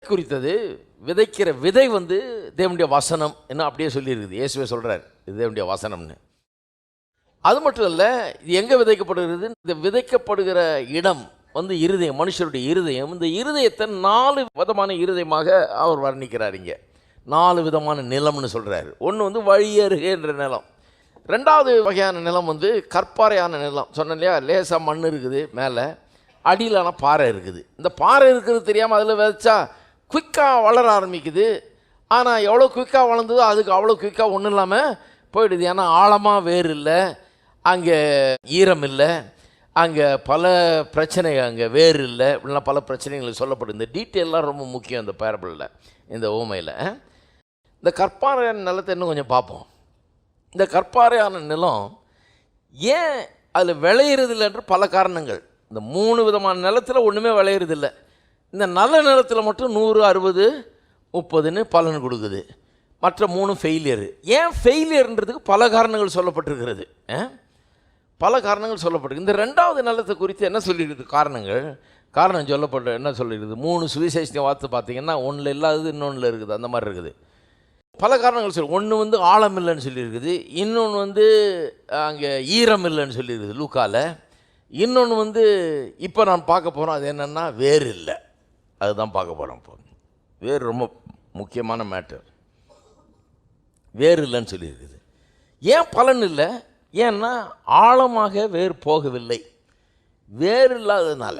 குறித்தது. விதைக்கிற விதை வந்து தேவனுடைய வசனம் என்ன அப்படியே சொல்லியிருக்குது. இயேசுவே சொல்கிறார் இது தேவனுடைய வசனம்னு. அது மட்டும் இல்லை, இது எங்கே விதைக்கப்படுகிறது? இந்த விதைக்கப்படுகிற இடம் வந்து இருதயம், மனுஷருடைய இருதயம். இந்த இருதயத்தை 4 விதமான இருதயமாக அவர் வர்ணிக்கிறார். இங்கே 4 விதமான நிலம்னு சொல்கிறார். ஒன்று வந்து வழியருகேன்ற நிலம். 2வது வகையான நிலம் வந்து கற்பாறையான நிலம். சொன்னேன் இல்லையா, லேசாக மண் இருக்குது, மேலே அடியிலான பாறை இருக்குது. இந்த பாறை இருக்கிறது தெரியாமல் அதில் விதைச்சா குயிக்காக வளர ஆரம்பிக்குது. ஆனால் எவ்வளோ குயிக்காக வளர்ந்ததோ அதுக்கு அவ்வளோ குயிக்காக ஒன்றும் இல்லாமல் போயிடுது. ஏன்னா ஆழமாக வேர் இல்லை, அங்கே ஈரம் இல்லை, அங்கே பல பிரச்சனை, அங்கே வேர் இல்லை, இப்படிலாம் பல பிரச்சனைகள் சொல்லப்படுது. இந்த டீட்டெயிலாம் ரொம்ப முக்கியம் இந்த பேரபிளில், இந்த ஊமையில். இந்த கற்பாறையான நிலத்தை இன்னும் கொஞ்சம் பார்ப்போம். இந்த கற்பாறையான நிலம் ஏன் அதில் விளையிறதில்லைன்ற பல காரணங்கள். இந்த 3 விதமான நிலத்தில் ஒன்றுமே விளையிறதில்லை. இந்த நல்ல நிலத்தில் மட்டும் 100, 60, 30ன்னு பலன் கொடுக்குது. மற்ற 3 ஃபெயிலியரு. ஏன் ஃபெயிலியர்ன்றதுக்கு பல காரணங்கள் சொல்லப்பட்டிருக்கிறது. பல காரணங்கள் சொல்லப்பட்டிருக்கு. இந்த 2வது நிலத்தை குறித்து என்ன சொல்லியிருக்குது? காரணம் சொல்லப்பட்ட என்ன சொல்லியிருக்குது? 3 சுவிசேஷத்தை வார்த்தை பார்த்தீங்கன்னா ஒன்றில் இல்லாதது இன்னொன்றில் இருக்குது. அந்த மாதிரி இருக்குது. பல காரணங்கள் சொல்லி, ஒன்று வந்து ஆழம் இல்லைன்னு சொல்லியிருக்குது, இன்னொன்று வந்து அங்கே ஈரம் இல்லைன்னு சொல்லியிருக்குது லூக்காவில், இன்னொன்று வந்து இப்போ நான் பார்க்க போகிறோம். அது என்னென்னா வேர் இல்லை. அதுதான் பார்க்க போகிறோம். இப்போ வேர் ரொம்ப முக்கியமான மேட்டர். வேர் இல்லைன்னு சொல்லியிருக்குது. ஏன் பலன் இல்லை? ஏன்னா ஆழமாக வேர் போகவில்லை, வேர் இல்லாததுனால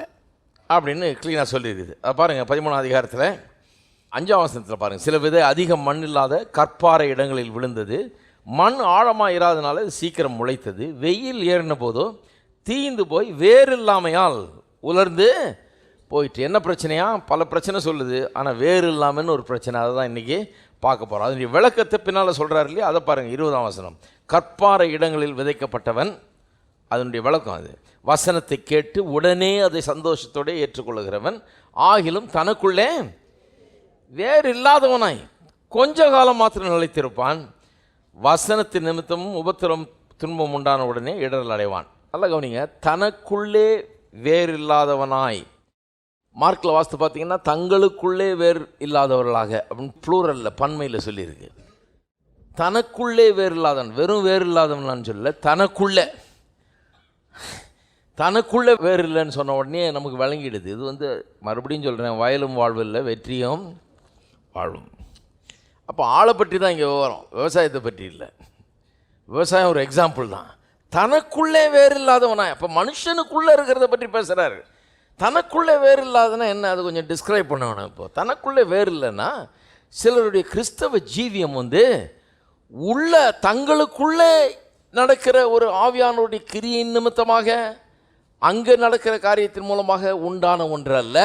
அப்படின்னு க்ளீனாக சொல்லியிருக்குது. அதை பாருங்கள், 13ஆம் அதிகாரத்தில் 5ஆம் வசனத்தில் பாருங்கள். சில விதை அதிக மண் இல்லாத கற்பாறை இடங்களில் விழுந்தது. மண் ஆழமாக இராதனால சீக்கிரம் முளைத்தது. வெயில் ஏறின போதோ தீந்து போய் வேர் இல்லாமையால் உலர்ந்து போயிட்டு. என்ன பிரச்சனையா? பல பிரச்சனை சொல்லுது, ஆனால் வேறு இல்லாமன்னு ஒரு பிரச்சனை. அதை தான் இன்றைக்கி பார்க்க போகிறோம். அதனுடைய விளக்கத்தை பின்னால் சொல்கிறார் இல்லையா, அதை பாருங்கள். 20ஆம் வசனம். கற்பாறை இடங்களில் விதைக்கப்பட்டவன், அதனுடைய விளக்கம் அது. வசனத்தை கேட்டு உடனே அதை சந்தோஷத்தோடு ஏற்றுக்கொள்ளுகிறவன், ஆகிலும் தனக்குள்ளே வேறு இல்லாதவனாய் கொஞ்ச காலம் மாத்திரம் நிலைத்திருப்பான். வசனத்தின் நிமித்தமும் உபத்திரம் துன்பம் உண்டான உடனே இடரல் அடைவான். நல்லா கவனிங்க, தனக்குள்ளே வேறு இல்லாதவனாய். மார்க்கில் வாஸ்து பார்த்தீங்கன்னா தங்களுக்குள்ளே வேறு இல்லாதவர்களாக அப்படின்னு ப்ளூரலில் பன்மையில் சொல்லியிருக்கு. தனக்குள்ளே வேறு இல்லாதவன், வெறும் வேறு இல்லாதவனான்னு சொல்லல, தனக்குள்ளே வேறு இல்லைன்னு சொன்ன உடனே நமக்கு விளங்கிடுது. இது வந்து மறுபடியும் சொல்கிறேன், வயலும் வாழ்வில்லை வெற்றியும் வாழும். அப்போ ஆளை பற்றி தான் இங்கே விவரம், விவசாயத்தை பற்றி இல்லை. விவசாயம் ஒரு எக்ஸாம்பிள் தான். தனக்குள்ளே வேறு இல்லாதவனா, அப்போ மனுஷனுக்குள்ளே இருக்கிறத பற்றி பேசுகிறாரு. தனக்குள்ளே வேறு இல்லாதனா என்ன, அது கொஞ்சம் டிஸ்கிரைப் பண்ண வேணும். இப்போ தனக்குள்ளே வேறு இல்லைன்னா, சிலருடைய கிறிஸ்தவ ஜீவியம் வந்து உள்ள தங்களுக்குள்ளே நடக்கிற ஒரு ஆவியானுடைய கிரியின் நிமித்தமாக அங்கே நடக்கிற காரியத்தின் மூலமாக உண்டான ஒன்று அல்ல.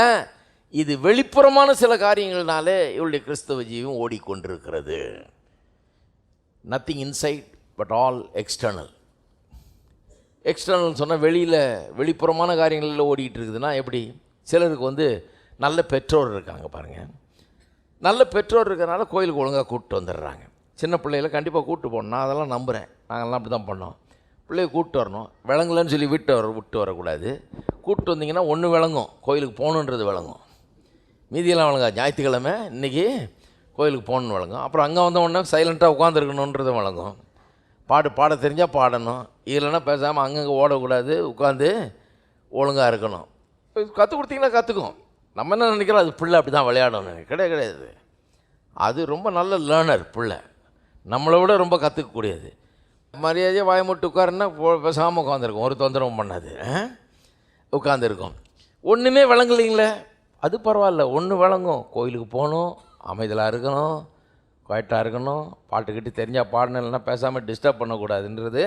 இது வெளிப்புறமான சில காரியங்கள்னாலே இவருடைய கிறிஸ்தவ ஜீவியம் ஓடிக்கொண்டிருக்கிறது. Nothing inside but all external. External சொன்னால் வெளிப்புறமான காரியங்களில் ஓடிக்கிட்டு இருக்குதுன்னா எப்படி? சிலருக்கு வந்து நல்ல பெற்றோர் இருக்காங்க பாருங்கள். நல்ல பெற்றோர் இருக்கிறனால கோயிலுக்கு ஒழுங்காக கூப்பிட்டு வந்துடுறாங்க. சின்ன பிள்ளைகளை கண்டிப்பாக கூப்பிட்டு போகணும். நான் அதெல்லாம் நம்புகிறேன். நாங்கள்லாம் அப்படி தான் பண்ணோம். பிள்ளைய கூப்பிட்டு வரணும். விளங்கலன்னு சொல்லி விட்டு வரக்கூடாது. கூப்பிட்டு வந்தீங்கன்னா ஒன்று விளங்கும், கோயிலுக்கு போகணுன்றது விளங்கும். மீதியெல்லாம் விளங்காது. ஞாயிற்றுக்கிழமை இன்றைக்கி கோயிலுக்கு போகணுன்னு விளங்கும். அப்புறம் அங்கே வந்த உடனே சைலண்ட்டாக உட்காந்துருக்கணுன்றது விளங்கும். பாட தெரிஞ்சால் பாடணும், இல்லைன்னா பேசாமல் அங்கங்கே ஓடக்கூடாது, உட்காந்து ஒழுங்காக இருக்கணும். கற்றுக் கொடுத்தீங்கன்னா கற்றுக்கும். நம்ம என்ன நினைக்கிறோம், அது பிள்ளை அப்படி தான் விளையாடணும். கிடையாது. அது ரொம்ப நல்ல லேர்னர் பிள்ளை, நம்மளை விட ரொம்ப கற்றுக்கக்கூடியது. மரியாதையாக வாயமூட்டு உட்காருன்னா பேசாமல் உட்காந்துருக்கும், ஒரு தொந்தரவும் பண்ணாது, உட்காந்துருக்கும். ஒன்றுமே விளங்கலைங்களே, அது பரவாயில்ல, ஒன்று விளங்கும். கோயிலுக்கு போகணும், அமைதலாக இருக்கணும், குவாய்ட்டாக இருக்கணும், பாட்டுக்கிட்டு தெரிஞ்சால் பாடணும், இல்லைன்னா பேசாமல் டிஸ்டர்ப் பண்ணக்கூடாதுன்றது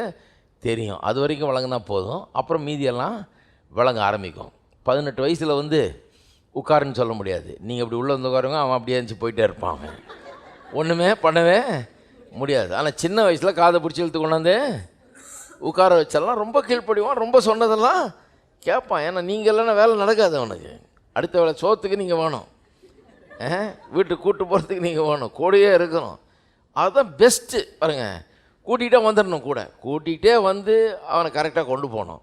தெரியும். அது வரைக்கும் விளங்குனா போதும். அப்புறம் மீதியெல்லாம் விளங்க ஆரம்பிக்கும். 18 வயசில் வந்து உட்காருன்னு சொல்ல முடியாது. நீங்கள் அப்படி உள்ளே வந்து உட்காருங்க, அவன் அப்படியே இருந்துச்சு போயிட்டே இருப்பான். அவன் ஒன்றுமே பண்ணவே முடியாது. ஆனால் சின்ன வயசில் காதை பிடிச்சி இழுத்து கொண்டாந்து உட்கார வச்செல்லாம் ரொம்ப கீழ்ப்படிவான், ரொம்ப சொன்னதெல்லாம் கேட்பான். ஏன்னா நீங்கள் இல்லைன்னா வேலை நடக்காது அவனுக்கு. அடுத்த வேலை சோத்துக்கு நீங்கள் வேணும், வீட்டுக்கு கூப்பிட்டு போகிறதுக்கு நீங்கள் வேணும், கூடயே இருக்கணும். அதுதான் பெஸ்ட்டு. பாருங்கள், கூட்டிகிட்டே வந்துடணும், கூட்டிகிட்டே வந்து அவனை கரெக்டாக கொண்டு போகணும்.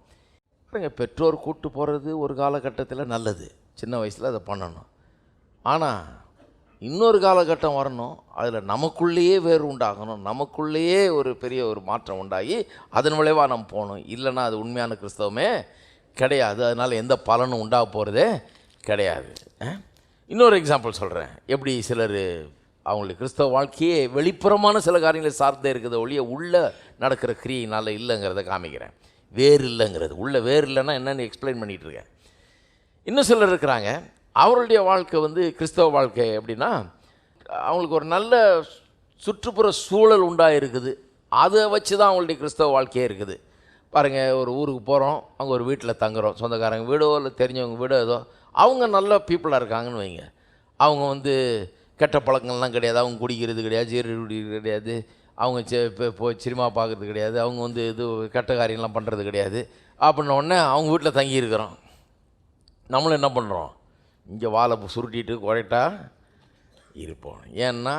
பாருங்கள், பெற்றோர் கூப்பிட்டு போகிறது ஒரு காலகட்டத்தில் நல்லது, சின்ன வயசில் அதை பண்ணணும். ஆனால் இன்னொரு காலகட்டம் வரணும், அதில் நமக்குள்ளேயே வேறு உண்டாகணும், நமக்குள்ளேயே ஒரு பெரிய ஒரு மாற்றம் உண்டாகி அதன் விளைவாக நம்ம போகணும். இல்லைன்னா அது உண்மையான கிறிஸ்தவமே கிடையாது. அதனால் எந்த பலனும் உண்டாக போகிறதே கிடையாது. இன்னொரு எக்ஸாம்பிள் சொல்கிறேன். எப்படி சிலர் அவங்களுக்கு கிறிஸ்தவ வாழ்க்கையே வெளிப்புறமான சில காரியங்களை சார்ந்தே இருக்குது ஒழிய உள்ளே நடக்கிற கிரியையினால் இல்லைங்கிறத காமிக்கிறேன். வேறு இல்லைங்கிறது, உள்ளே வேறு இல்லைன்னா என்னென்னு எக்ஸ்பிளைன் பண்ணிகிட்ருக்கேன். இன்னும் சிலர் இருக்கிறாங்க, அவருடைய வாழ்க்கை கிறிஸ்தவ வாழ்க்கை எப்படின்னா, அவங்களுக்கு ஒரு நல்ல சுற்றுப்புற சூழல் உண்டாக இருக்குது, அதை வச்சு தான் அவங்களுடைய கிறிஸ்தவ வாழ்க்கையே இருக்குது. பாருங்கள், ஒரு ஊருக்கு போகிறோம், அங்கே ஒரு வீட்டில் தங்குறோம், சொந்தக்காரங்க வீடோ இல்லை தெரிஞ்சவங்க வீடோ ஏதோ, அவங்க நல்ல பீப்புளாக இருக்காங்கன்னு வைங்க. அவங்க கெட்ட பழக்கங்கள்லாம் கிடையாது, அவங்க குடிக்கிறது கிடையாது, சீரடி குடிக்கிறது கிடையாது, அவங்க போய் சினிமா பார்க்குறது கிடையாது, அவங்க இது கெட்ட காரியம்லாம் பண்ணுறது கிடையாது. அப்படின்ன உடனே அவங்க வீட்டில் தங்கியிருக்கிறோம். நம்மளும் என்ன பண்ணுறோம், இங்கே வாழை சுருட்டிட்டு குறைட்டா இருப்போம். ஏன்னா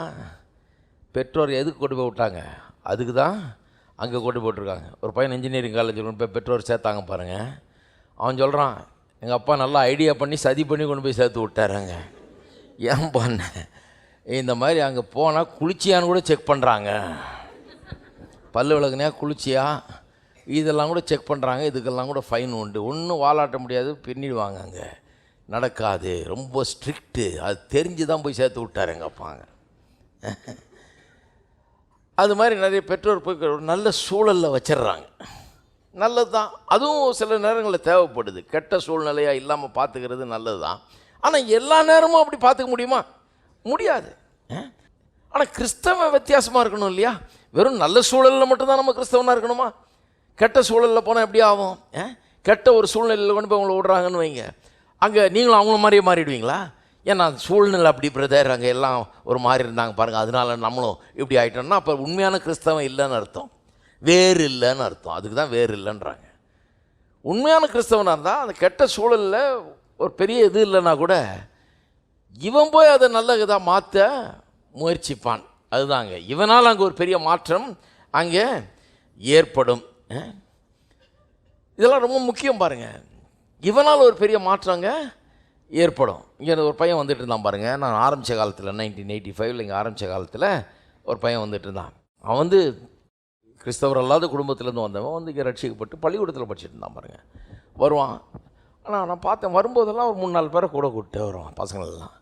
பெற்றோர் எதுக்கு கொண்டு போய் விட்டாங்க, அதுக்கு தான் அங்கே கொண்டு போட்டிருக்காங்க. ஒரு பையன் இன்ஜினியரிங் காலேஜ் கொண்டு போய் பெற்றோர் சேர்த்தாங்க பாருங்கள். அவன் சொல்கிறான், எங்கள் அப்பா நல்லா ஐடியா பண்ணி சதி பண்ணி கொண்டு போய் சேர்த்து விட்டாராங்க. ஏன் பண்ண, இந்த மாதிரி அங்கே போனால் குளிச்சியான்னு கூட செக் பண்ணுறாங்க, பல்லு விளக்குனியா குளிச்சியா இதெல்லாம் கூட செக் பண்ணுறாங்க, இதுக்கெல்லாம் கூட ஃபைன் உண்டு, ஒன்றும் வாலாட்ட முடியாது, பின்னிடுவாங்க, அங்கே நடக்காது, ரொம்ப ஸ்ட்ரிக்ட்டு, அது தெரிஞ்சு தான் போய் சேர்த்து விட்டார் எங்கள் அப்பாங்க. அது மாதிரி நிறைய பெற்றோர் போய் ஒரு நல்ல சூழலில் வச்சிடுறாங்க. நல்லது தான், அதுவும் சில நேரங்களில் தேவைப்படுது. கெட்ட சூழ்நிலையாக இல்லாமல் பார்த்துக்கிறது நல்லது தான். ஆனால் எல்லா நேரமும் அப்படி பார்த்துக்க முடியுமா? முடியாது. ஆனால் கிறிஸ்தவ வித்தியாசமாக இருக்கணும் இல்லையா? வெறும் நல்ல சூழலில் மட்டும்தான் நம்ம கிறிஸ்தவனாக இருக்கணுமா? கெட்ட சூழலில் போனால் எப்படி ஆகும்? கெட்ட ஒரு சூழ்நிலையில் கொண்டு போய் அவங்கள விடுறாங்கன்னு வைங்க, அங்கே நீங்களும் அவங்கள மாதிரியே மாறிடுவீங்களா? ஏன்னா சூழ்நிலை அப்படி பிரதர், அங்கே எல்லாம் ஒரு மாதிரி இருந்தாங்க பாருங்கள், அதனால நம்மளும் இப்படி ஆகிட்டோம்னா அப்போ உண்மையான கிறிஸ்தவம் இல்லைன்னு அர்த்தம், வேறு இல்லைன்னு அர்த்தம். அதுக்கு தான் வேறு இல்லைன்றாங்க. உண்மையான கிறிஸ்தவனாக இருந்தால் அந்த கெட்ட சூழலில் ஒரு பெரிய இது இல்லைன்னா கூட இவன் போய் அதை நல்ல இதாக மாற்ற முயற்சிப்பான். அதுதாங்க, இவனால் அங்கே ஒரு பெரிய மாற்றம் அங்கே ஏற்படும். இதெல்லாம் ரொம்ப முக்கியம் பாருங்கள். இவனால் ஒரு பெரிய மாற்றம் அங்கே ஏற்படும். இங்கே ஒரு பையன் வந்துட்டு இருந்தான் பாருங்கள். நான் ஆரம்பித்த காலத்தில் 1985 இங்கே ஆரம்பித்த காலத்தில் ஒரு பையன் வந்துட்டு இருந்தான். அவன் கிறிஸ்தவர் அல்லாத குடும்பத்திலேருந்து வந்தவன் இங்கே ரட்சிக்கப்பட்டு பள்ளிக்கூடத்தில் படிச்சுட்டு இருந்தான் பாருங்கள். வருவான். ஆனால் நான் பார்த்தேன், வரும்போதெல்லாம் ஒரு 3-4 பேரை கூட கூப்பிட்டு வருவான். பசங்களெல்லாம்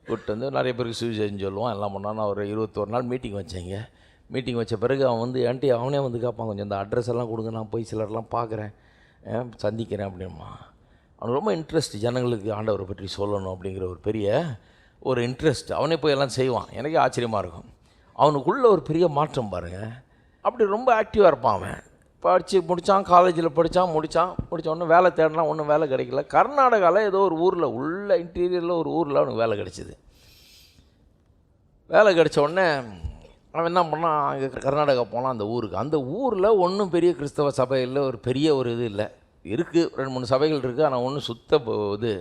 கூப்பிட்டு நிறைய பேருக்கு சுவிசேஷம் சொல்லுவான், எல்லாம் பண்ணான். நான் ஒரு 21 நாள் மீட்டிங் வச்சேங்க. மீட்டிங் வச்ச பிறகு அவன் ஆண்டி அவனே கேட்பான், கொஞ்சம் இந்த அட்ரஸ் எல்லாம் கொடுங்க, நான் போய் சிலர்லாம் பார்க்குறேன், சந்திக்கிறேன் அப்படின்மா. அவனுக்கு ரொம்ப இன்ட்ரெஸ்ட், ஜனங்களுக்கு ஆண்டவரை பற்றி சொல்லணும் அப்படிங்கிற ஒரு பெரிய ஒரு இன்ட்ரெஸ்ட். அவனே போய் எல்லாம் செய்வான். எனக்கே ஆச்சரியமாக இருக்கும். அவனுக்குள்ளே ஒரு பெரிய மாற்றம் பாருங்கள். அப்படி ரொம்ப ஆக்டிவாக இருப்பான். அவன் படித்து முடித்தான், காலேஜில் முடித்தோடனே வேலை தேடினா ஒன்றும் வேலை கிடைக்கல. கர்நாடகாவில் ஏதோ ஒரு ஊரில் உள்ள இன்டீரியரில் ஒரு ஊரில் அவனுக்கு வேலை கிடைச்சிது. வேலை கிடைச்ச உடனே அவன் என்ன பண்ணான், அங்கே கர்நாடகா போனான் அந்த ஊருக்கு. அந்த ஊரில் ஒன்றும் பெரிய கிறிஸ்தவ சபையில் ஒரு பெரிய ஒரு இது இல்லை, இருக்குது 2-3 சபைகள் இருக்குது, ஆனால் ஒன்றும் சுத்த இது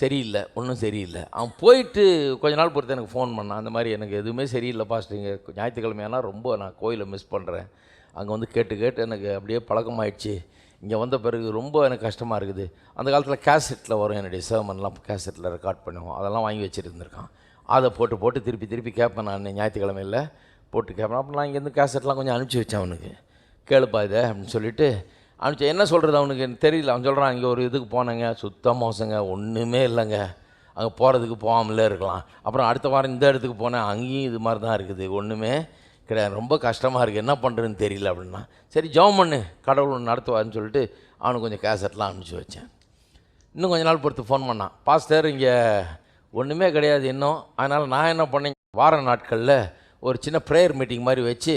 சரியில்லை, ஒன்றும் சரியில்லை. அவன் போயிட்டு கொஞ்ச நாள் பொறுத்து எனக்கு ஃபோன் பண்ணான், அந்த மாதிரி எனக்கு எதுவுமே சரியில்லை பாஸ்டர், இங்கே ஞாயிற்றுக்கிழமையானா ரொம்ப நான் கோயிலை மிஸ் பண்ணுறேன், அங்கே கேட்டு எனக்கு அப்படியே பழக்கமாயிடுச்சு, இங்கே வந்த பிறகு ரொம்ப எனக்கு கஷ்டமாக இருக்குது. அந்த காலத்தில் கேசட்டில் வரும், என்னுடைய சேமன்லாம் கேசட்டில் ரெக்கார்ட் பண்ணுவோம், அதெல்லாம் வாங்கி வச்சுருந்துருக்கான். அதை போட்டு திருப்பி கேட்பேன். நான் ஞாயிற்றுக்கிழமையில் போட்டு கேட்பேன். அப்போ நான் இங்கேருந்து கேசட்லாம் கொஞ்சம் அனுப்பிச்சி வச்சேன் அவனுக்கு, கேளுப்பா இதை அப்படின்னு சொல்லிட்டு அனுப்பிச்சேன். என்ன சொல்கிறது அவனுக்கு தெரியல. அவன் சொல்கிறான், இங்கே ஒரு இதுக்கு போனேங்க, சுத்தம் மோசங்க, ஒன்றுமே இல்லைங்க, அங்கே போகிறதுக்கு போகாமலே இருக்கலாம். அப்புறம் அடுத்த வாரம் இந்த இடத்துக்கு போனேன், அங்கேயும் இது மாதிரி தான் இருக்குது, ஒன்றுமே கிடையாது, ரொம்ப கஷ்டமாக இருக்குது, என்ன பண்ணுறதுன்னு தெரியல அப்படின்னா. சரி ஜெபம் பண்ணு, கடவுள் ஒன்று நடத்துவாருன்னு சொல்லிட்டு அவனுக்கு கொஞ்சம் கேசட்லாம் அனுப்பிச்சி வச்சேன். இன்னும் கொஞ்ச நாள் பொறுத்து ஃபோன் பண்ணான், பாஸ்டர் இங்கே ஒன்றுமே கிடையாது இன்னும், அதனால் நான் என்ன பண்ணேன், வார நாட்களில் ஒரு சின்ன ப்ரேயர் மீட்டிங் மாதிரி வச்சு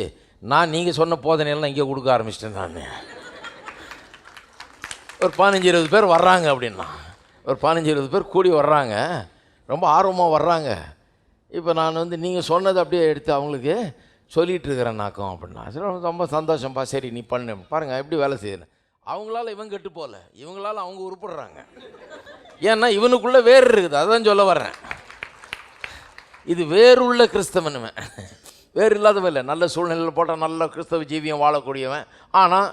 நீங்கள் சொன்ன போதனையெல்லாம் இங்கே கொடுக்க ஆரம்பிச்சிட்டேன். நான் ஒரு 15-20 பேர் வர்றாங்க அப்படின்னா, ஒரு 15-20 பேர் கூடி வர்றாங்க, ரொம்ப ஆர்வமாக வர்றாங்க. இப்போ நான் நீங்கள் சொன்னதை அப்படியே எடுத்து அவங்களுக்கு சொல்லிகிட்டு இருக்கிறேன் நாக்கம் அப்படின்னா. சரி ரொம்ப சந்தோஷம்ப்பா, சரி நீ பண்ணு, பாருங்கள் எப்படி வேலை செய்யணும். அவங்களால இவன் கெட்டு போகல, இவங்களால் அவங்க உருப்படுறாங்க. ஏன்னா இவனுக்குள்ளே வேறு இருக்குது, அதான் சொல்ல வர்றேன். இது வேறுள்ள கிறிஸ்தவனுவன், வேறு இல்லாதவன் இல்லை. நல்ல சூழ்நிலையில் போட்டால் நல்ல கிறிஸ்தவ ஜீவியம் வாழக்கூடியவன். ஆனால்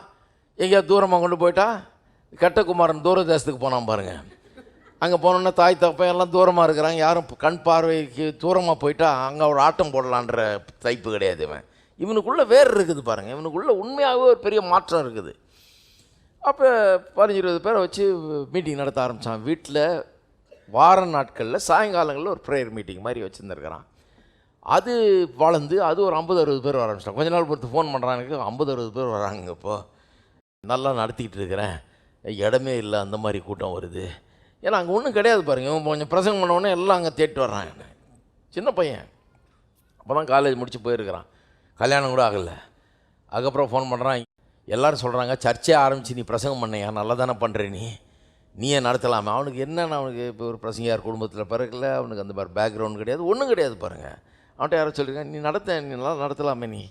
எங்கேயா தூரமாக கொண்டு போயிட்டா, கெட்டகுமாரன் தூர தேசத்துக்கு போனான் பாருங்கள், அங்கே போனோன்னா தாய் தப்பையும் எல்லாம் தூரமாக இருக்கிறாங்க, யாரும் கண் பார்வைக்கு தூரமாக போயிட்டா அங்கே ஒரு ஆட்டம் போடலான்ற டைப்பு கிடையாது. இவனுக்குள்ளே வேறு இருக்குது பாருங்கள், இவனுக்குள்ளே உண்மையாகவே ஒரு பெரிய மாற்றம் இருக்குது. அப்போ 15-20 பேரை வச்சு மீட்டிங் நடத்த ஆரம்பித்தான். வீட்டில் வார நாட்களில் சாயங்காலங்களில் ஒரு ப்ரேயர் மீட்டிங் மாதிரி வச்சுருந்துருக்கிறான். அது வளர்ந்து அது ஒரு 50-60 பேர் வர ஆரம்பிச்சிட்டான். கொஞ்ச நாள் பொறுத்து ஃபோன் பண்ணுறாங்க, 50-60 பேர் வராங்க. இப்போது நல்லா நடத்திக்கிட்டு இருக்கிறேன், இடமே இல்லை, அந்த மாதிரி கூட்டம் வருது. ஏன்னா அங்கே ஒன்றும் கிடையாது பாருங்கள். இவன் கொஞ்சம் பிரசங்கம் பண்ணோடனே எல்லாம் அங்கே தேட்டு வர்றான். சின்ன பையன், அப்போ தான் காலேஜ் முடித்து போயிருக்கிறான், கல்யாணம் கூட ஆகலை. அதுக்கப்புறம் ஃபோன் பண்ணுறான், எல்லோரும் சொல்கிறாங்க சர்ச்சே ஆரம்பித்து நீ பிரசங்கம் பண்ணையா, நல்லா தானே பண்ணுற, நீயே நடத்தலாமே. அவனுக்கு என்னென்ன, அவனுக்கு இப்போ ஒரு பிரசங்கியார் குடும்பத்தில் பிறக்கல, அவனுக்கு அந்த மாதிரி பேக்ரவுண்ட் கிடையாது, ஒன்றும் கிடையாது பாருங்கள். அவன்கிட்ட யாரோ சொல்லியிருக்காங்க, நீ நல்லா நடத்தலாமே, நீ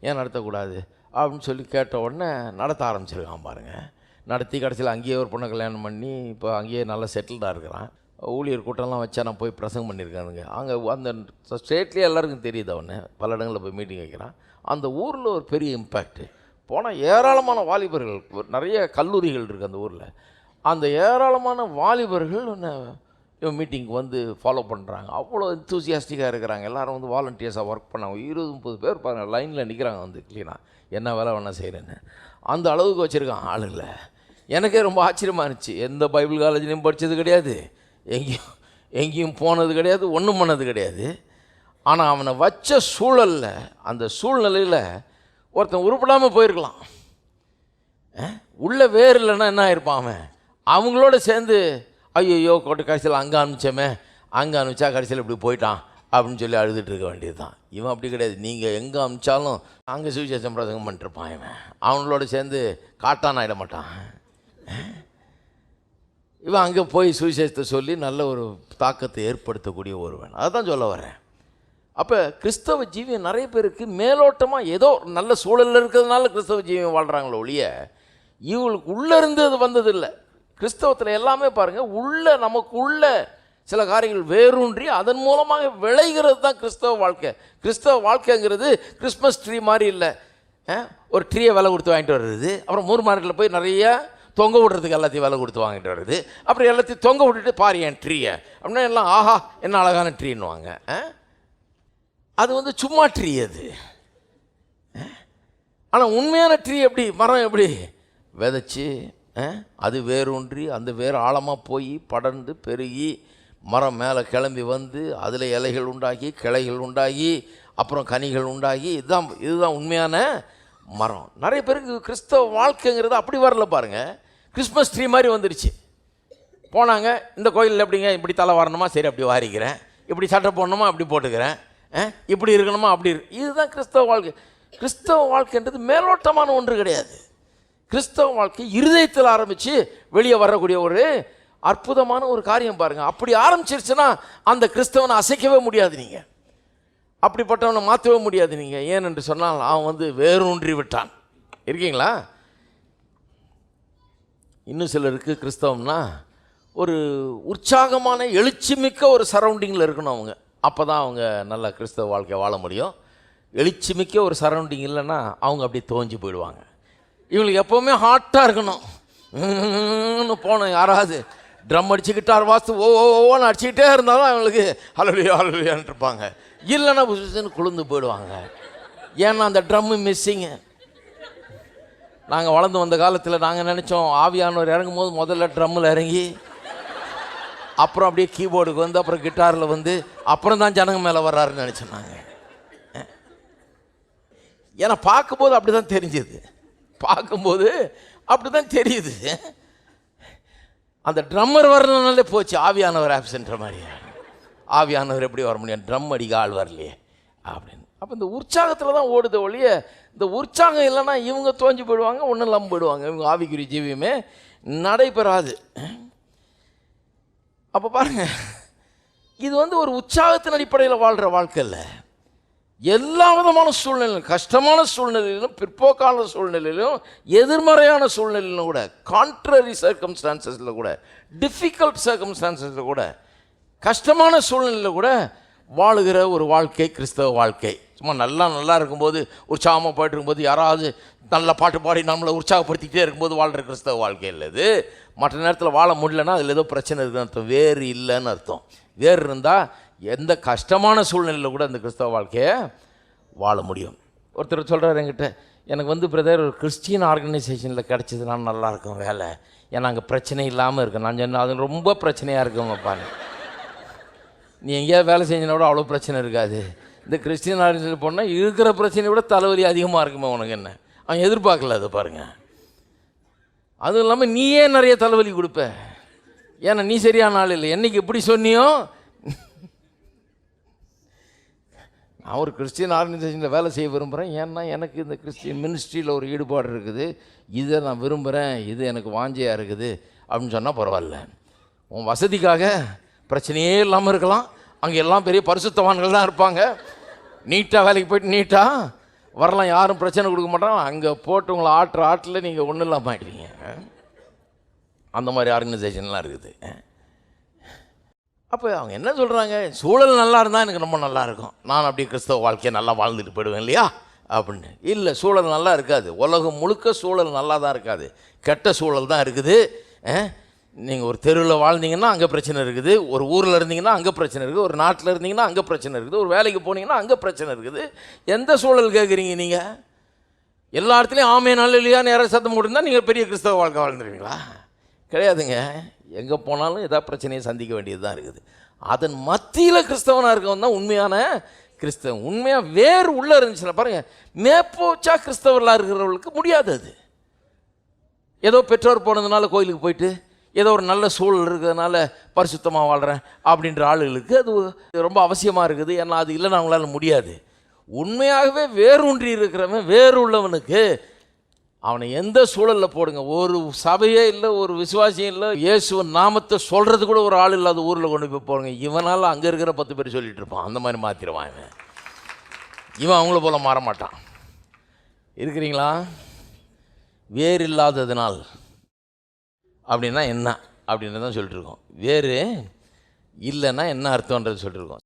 ஏன் நடத்தக்கூடாது அப்படின்னு சொல்லி கேட்ட உடனே நடத்த ஆரம்பிச்சிருக்கான் பாருங்கள். நடத்தி கடைசியில் அங்கேயே ஒரு பொண்ணை கல்யாணம் பண்ணி இப்போ அங்கேயே நல்லா செட்டில்டாக இருக்கிறான். ஊழியர் கூட்டம்லாம் வச்சா நான் போய் பிரசங்கம் பண்ணியிருக்கானுங்க. அங்கே அந்த ஸ்டேட்லேயே எல்லாருக்கும் தெரியுது, அவனை பல இடங்களில் போய் மீட்டிங் வைக்கிறான். அந்த ஊரில் ஒரு பெரிய இம்பேக்ட்டு. போனால் ஏராளமான வாலிபர்கள், நிறைய கல்லூரிகள் இருக்குது அந்த ஊரில். அந்த ஏராளமான வாலிபர்கள் இவன் மீட்டிங்க்கு வந்து ஃபாலோ பண்ணுறாங்க. அவ்வளோ எந்தூசியாஸ்டிக்காக இருக்கிறாங்க. எல்லோரும் வந்து வாலண்டியர்ஸாக ஒர்க் பண்ணாங்க. 20-30 பேர் பாருங்கள் லைனில் நிற்கிறாங்க வந்து க்ளீனாக என்ன வேலை வேணால் செய்கிறேன்னு. அந்த அளவுக்கு வச்சுருக்கான் ஆளுங்களை. எனக்கே ரொம்ப ஆச்சரியமாக இருந்துச்சு. எந்த பைபிள் காலேஜ்லேயும் படித்தது கிடையாது, எங்கேயும் போனது கிடையாது, ஒன்றும் பண்ணது கிடையாது. ஆனால் அவனை வச்ச சூழலில், அந்த சூழ்நிலையில் ஒருத்தன் உருப்படாமல் போயிருக்கலாம். உள்ளே வேறு இல்லைன்னா என்ன ஆயிருப்பான் அவன். அவங்களோட சேர்ந்து ஐயோ கொட்டு கடைசியில் அங்கே அனுப்பிச்சோமே, அங்கே அனுப்பிச்சா கடைசியில் இப்படி போயிட்டான் அப்படின்னு சொல்லி அழுதுட்டு இருக்க வேண்டியது தான். இவன் அப்படி கிடையாது. நீங்கள் எங்கே அனுப்பிச்சாலும் அங்கே சுவிசேஷம் பிரசங்கம் பண்ணிட்டுருப்பான். இவன் அவங்களோட சேர்ந்து காட்டான் ஆகிட மாட்டான். இவன் அங்கே போய் சுவிசேஷத்தை சொல்லி நல்ல ஒரு தாக்கத்தை ஏற்படுத்தக்கூடிய ஒருவன். அதை தான் சொல்ல வரேன். அப்போ கிறிஸ்தவ ஜீவியம் நிறைய பேருக்கு மேலோட்டமாக ஏதோ நல்ல சூழலில் இருக்கிறதுனால கிறிஸ்தவ ஜீவியம் வாழ்கிறாங்களோ ஒழிய இவங்களுக்கு உள்ளேருந்து அது வந்ததில்லை. கிறிஸ்தவத்தில் எல்லாமே பாருங்கள், நமக்கு உள்ள சில காரியங்கள் வேரூன்றி அதன் மூலமாக விளைகிறது தான் கிறிஸ்தவ வாழ்க்கை. கிறிஸ்தவ வாழ்க்கைங்கிறது கிறிஸ்மஸ் ட்ரீ மாதிரி இல்லை. ஒரு ட்ரீயை விலை கொடுத்து வாங்கிட்டு வர்றது, அப்புறம் மூர் மார்க்கெட்டில் போய் நிறைய தொங்க விடுறதுக்கு எல்லாத்தையும் விலை கொடுத்து வாங்கிட்டு வர்றது, அப்புறம் எல்லாத்தையும் தொங்க விட்டுட்டு பாரு என் ட்ரீயை அப்படின்னா எல்லாம் ஆஹா என்ன அழகான ட்ரீன்னுவாங்க. அது வந்து சும்மா ட்ரீ அது. ஆனால் உண்மையான ட்ரீ எப்படி, மரம் எப்படி விதைச்சி அது வேரூன்றி அந்த வேறு ஆழமாக போய் படர்ந்து பெருகி மரம் மேலே கிளம்பி வந்து அதில் இலைகள் உண்டாகி கிளைகள் உண்டாகி அப்புறம் கனிகள் உண்டாகி இதுதான் உண்மையான மரம். நிறைய பேருக்கு கிறிஸ்தவ வாழ்க்கைங்கிறது அப்படி வரல பாருங்கள். கிறிஸ்மஸ் ட்ரீ மாதிரி வந்துடுச்சு. போனாங்க, இந்த கோயிலில் எப்படிங்க இப்படி தலை வரணுமா, சரி அப்படி வாரிக்கிறேன், இப்படி சட்டை போடணுமா அப்படி போட்டுக்கிறேன், இப்படி இருக்கணுமா அப்படி இதுதான் கிறிஸ்தவ வாழ்க்கை. கிறிஸ்தவ வாழ்க்கைன்றது மேலோட்டமான ஒன்று கிடையாது. கிறிஸ்தவ வாழ்க்கை இருதயத்தில் ஆரம்பித்து வெளியே வரக்கூடிய ஒரு அற்புதமான ஒரு காரியம் பாருங்கள். அப்படி ஆரம்பிச்சிருச்சுன்னா அந்த கிறிஸ்தவனை அசைக்கவே முடியாது, நீங்கள் அப்படிப்பட்டவனை மாற்றவே முடியாது நீங்கள். ஏனென்று சொன்னால் அவன் வந்து வேரூன்றி விட்டான். இருக்கீங்களா? இன்னும் சிலருக்கு கிறிஸ்தவம்னா ஒரு உற்சாகமான எழுச்சி மிக்க ஒரு சரௌண்டிங்கில் இருக்கணும் அவங்க. அப்போ தான் அவங்க நல்லா கிறிஸ்தவ வாழ்க்கை வாழ முடியும். எழுச்சி மிக்க ஒரு சரௌண்டிங் இல்லைன்னா அவங்க அப்படியே தோஞ்சு போயிடுவாங்க. இவங்களுக்கு எப்போவுமே ஹாட்டாக இருக்கணும். போனோம் யாராவது ட்ரம் அடிச்சு கிட்டார் வாஸ்து ஓன்னு அடிச்சுக்கிட்டே இருந்தாலும் அவங்களுக்கு ஹல்லேலூயா ஹல்லேலூயான்னு இருப்பாங்க. இல்லைன்னா புதுசுன்னு குளிர்ந்து போயிடுவாங்க. ஏன்னா அந்த ட்ரம்மு மிஸ்ஸிங்கு. நாங்கள் வளர்ந்து வந்த காலத்தில் நாங்கள் நினச்சோம் ஆவியானவர் இறங்கும் போது முதல்ல ட்ரம்மில் இறங்கி அப்புறம் அப்படியே கீபோர்டுக்கு வந்து அப்புறம் கிட்டாரில் வந்து அப்புறம் தான் ஜனங்க மேலே வர்றாருன்னு நினச்சோம் நாங்கள். ஏன்னா பார்க்கும்போது அப்படி தான் தெரிஞ்சுது, பார்க்கும்போது அப்படி தான் தெரியுது. அந்த ட்ரம்மர் வரலனாலே போச்சு, ஆவியானவர் ஆப்சென்ட்ற மாதிரி. ஆவியானவர் எப்படி வர முடியும், ட்ரம் அடிக்க ஆள் வரலையே அப்படின்னு. அப்போ இந்த உற்சாகத்தில் தான் ஓடுது ஒழிய இந்த உற்சாகம் இல்லைன்னா இவங்க தோஞ்சு போயிடுவாங்க, ஒன்றும் இல்லாமல் போயிடுவாங்க. இவங்க ஆவிக்குரிய ஜீவியமே நடைபெறாது. அப்போ பாருங்கள், இது வந்து ஒரு உற்சாகத்தின் அடிப்படையில் வாழ்கிற வாழ்க்கை இல்லை. எல்லா விதமான சூழ்நிலையிலும், கஷ்டமான சூழ்நிலையிலும், பிற்போக்கான சூழ்நிலையிலும், எதிர்மறையான சூழ்நிலையிலும் கூட, கான்ட்ரரி சர்க்கம்ஸ்டான்சஸில் கூட, டிஃபிகல்ட் சர்க்கம்ஸ்டான்சஸில் கூட, கஷ்டமான சூழ்நிலையில் கூட வாழுகிற ஒரு வாழ்க்கை கிறிஸ்தவ வாழ்க்கை. சும்மா நல்லா இருக்கும்போது உற்சாகமாக போயிட்டு இருக்கும்போது யாராவது நல்ல பாட்டு பாடி நம்மளை உற்சாகப்படுத்திக்கிட்டே இருக்கும்போது வாழ்கிற கிறிஸ்தவ வாழ்க்கை இல்லை இது. மற்ற நேரத்தில் வாழ முடியலன்னா அதில் ஏதோ பிரச்சனை இருக்குதுன்னு அர்த்தம், வேறு இல்லைன்னு அர்த்தம். வேறு இருந்தால் எந்த கஷ்டமான சூழ்நிலையில் கூட அந்த கிறிஸ்தவ வாழ்க்கையை வாழ முடியும். ஒருத்தர் சொல்கிறார் என்கிட்ட, எனக்கு பிரதர் ஒரு கிறிஸ்டியன் ஆர்கனைசேஷனில் கிடச்சிதுன்னா நல்லாயிருக்கும் வேலை, ஏன்னா அங்கே பிரச்சனை இல்லாமல் இருக்கும். நான் சொன்னேன், அது ரொம்ப பிரச்சனையாக இருக்குங்கப்பா, நீ எங்கேயாவது வேலை செஞ்சினா கூட அவ்வளோ பிரச்சனை இருக்காது. இந்த கிறிஸ்டியன் ஆர்கனைசேஷன் போனால் இருக்கிற பிரச்சனையை விட தலைவலி அதிகமாக இருக்குமே உனக்கு என்ன. அவன் எதிர்பார்க்கல அதை பாருங்கள். அதுவும் இல்லாமல் நீயே நிறைய தலைவலி கொடுப்ப, ஏன்னா நீ சரியான ஆள் இல்லை. என்றைக்கு எப்படி சொன்னியோ, நான் ஒரு கிறிஸ்டியன் ஆர்கனைசேஷனில் வேலை செய்ய விரும்புகிறேன், ஏன்னா எனக்கு இந்த கிறிஸ்டியன் மினிஸ்ட்ரியில் ஒரு ஈடுபாடு இருக்குது, இதை நான் விரும்புகிறேன், இது எனக்கு வாஞ்சையாக இருக்குது அப்படின்னு சொன்னால் பரவாயில்ல. உன் வசதிக்காக பிரச்சனையே இல்லாமல் இருக்கலாம், அங்கே எல்லாம் பெரிய பரிசுத்தவான்கள் தான் இருப்பாங்க, நீட்டாக வேலைக்கு போய்ட்டு நீட்டாக வரலாம், யாரும் பிரச்சனை கொடுக்க மாட்டாங்க. அங்கே போட்டு உங்களை ஆட்டில் நீங்கள் ஒன்றும் இல்லாமல் ஆகிடுவீங்க. அந்த மாதிரி ஆர்கனைசேஷன்லாம் இருக்குது. அப்போ அவங்க என்ன சொல்கிறாங்க, சூழல் நல்லா இருந்தால் எனக்கு ரொம்ப நல்லா இருக்கும், நான் அப்படியே கிறிஸ்தவ வாழ்க்கையை நல்லா வாழ்ந்துட்டு போயிடுவேன் இல்லையா அப்படின்னு. இல்லை, சூழல் நல்லா இருக்காது. உலகம் முழுக்க சூழல் நல்லா தான் இருக்காது, கெட்ட சூழல் தான் இருக்குது. நீங்கள் ஒரு தெருவில் வாழ்ந்தீங்கன்னா அங்கே பிரச்சனை இருக்குது, ஒரு ஊரில் இருந்தீங்கன்னா அங்கே பிரச்சனை இருக்குது, ஒரு நாட்டில் இருந்தீங்கன்னா அங்கே பிரச்சனை இருக்குது, ஒரு வேலைக்கு போனீங்கன்னா அங்கே பிரச்சனை இருக்குது. எந்த சூழல் கேட்குறீங்க நீங்கள்? எல்லா இடத்துலையும் ஆமே நாள் இல்லையா நேரம் சத்தம் போட்டுருந்தா நீங்கள் பெரிய கிறிஸ்தவ வாழ்க்கை வாழ்ந்துருவீங்களா? கிடையாதுங்க. எங்கே போனாலும் ஏதாவது பிரச்சனையை சந்திக்க வேண்டியது தான் இருக்குது. அதன் மத்தியில் கிறிஸ்தவனாக இருக்கவன் தான் உண்மையான கிறிஸ்தவன். உண்மையாக வேறு உள்ளே இருந்துச்சுன்னா பாருங்கள், மேப்போச்சா கிறிஸ்தவர்களாக இருக்கிறவர்களுக்கு முடியாது. அது ஏதோ பெற்றோர் போனதுனால கோயிலுக்கு போயிட்டு ஏதோ ஒரு நல்ல சூழல் இருக்கிறதுனால பரிசுத்தமாக வாழ்கிறேன் அப்படின்ற ஆளுகளுக்கு அது ரொம்ப அவசியமாக இருக்குது. ஏன்னா அது இல்லைன்னா அவங்களால முடியாது. உண்மையாகவே வேரூன்றி இருக்கிறவன், வேறு உள்ளவனுக்கு அவனை எந்த சூழலில் போடுங்க, ஒரு சபையே இல்லை, ஒரு விசுவாசியும் இல்லை, இயேசுவின் நாமத்தை சொல்கிறது கூட ஒரு ஆள் இல்லாத ஊரில் கொண்டு போய் போடுங்க, இவனால் அங்கே இருக்கிற 10 பேர் சொல்லிகிட்டு இருப்பான். அந்த மாதிரி மாற்றிடுவான் இவன். இவன் அவங்கள போல் மாற மாட்டான். இருக்கிறீங்களா? வேறு இல்லாததுனால் அப்படின்னா என்ன அப்படின்னு தான் சொல்லிட்டுருக்கோம். வேறு இல்லைன்னா என்ன அர்த்தம்ன்றது சொல்லிட்டுருக்கோம்.